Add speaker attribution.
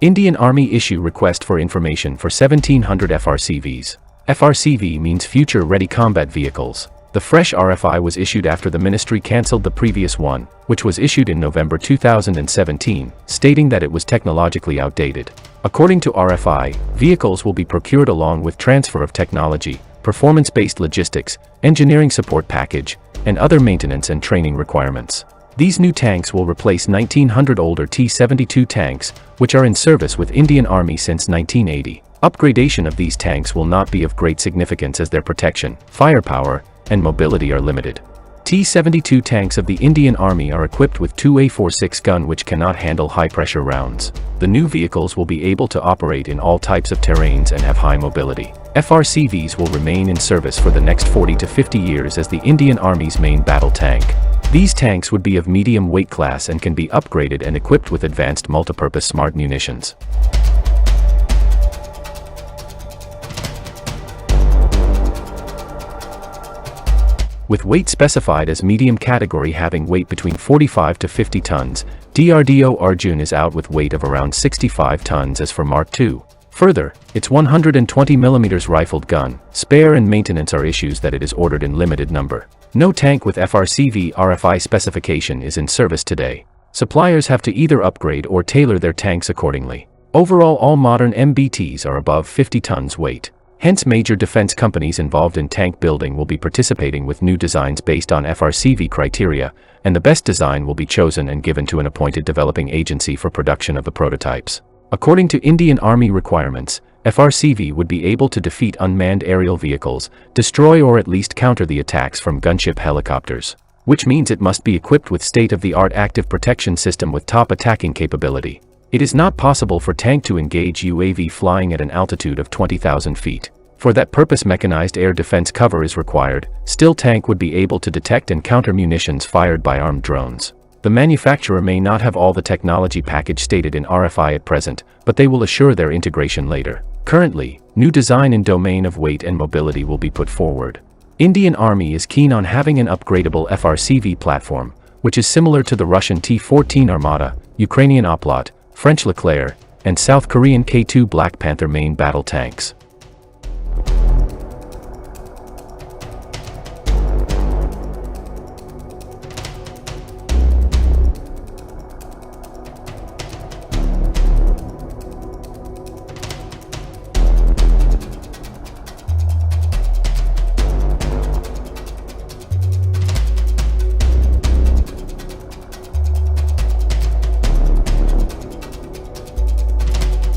Speaker 1: Indian Army issue request for information for 1700 FRCVs. FRCV means Future Ready Combat Vehicles. The fresh RFI was issued after the ministry cancelled the previous one, which was issued in November 2017, stating that it was technologically outdated. According to RFI, vehicles will be procured along with transfer of technology, performance-based logistics, engineering support package, and other maintenance and training requirements. These new tanks will replace 1900 older T-72 tanks, which are in service with Indian Army since 1980. Upgradation of these tanks will not be of great significance as their protection, firepower, and mobility are limited. T-72 tanks of the Indian Army are equipped with two A46 gun which cannot handle high-pressure rounds. The new vehicles will be able to operate in all types of terrains and have high mobility. FRCVs will remain in service for the next 40 to 50 years as the Indian Army's main battle tank. These tanks would be of medium weight class and can be upgraded and equipped with advanced multipurpose smart munitions. With weight specified as medium category having weight between 45 to 50 tons, DRDO Arjun is out with weight of around 65 tons as for Mark II. Further, its 120mm rifled gun, spare and maintenance are issues that it is ordered in limited number. No tank with FRCV RFI specification is in service today. Suppliers have to either upgrade or tailor their tanks accordingly. Overall, all modern MBTs are above 50 tons weight. Hence, major defense companies involved in tank building will be participating with new designs based on FRCV criteria, and the best design will be chosen and given to an appointed developing agency for production of the prototypes. According to Indian Army requirements, FRCV would be able to defeat unmanned aerial vehicles, destroy or at least counter the attacks from gunship helicopters, which means it must be equipped with state-of-the-art active protection system with top attacking capability. It is not possible for tank to engage UAV flying at an altitude of 20,000 feet. For that purpose, mechanized air defense cover is required. Still, tank would be able to detect and counter munitions fired by armed drones. The manufacturer may not have all the technology package stated in RFI at present, but they will assure their integration later. Currently, new design in domain of weight and mobility will be put forward. Indian Army is keen on having an upgradable FRCV platform, which is similar to the Russian T-14 Armata, Ukrainian Oplot, French Leclerc, and South Korean K-2 Black Panther main battle tanks.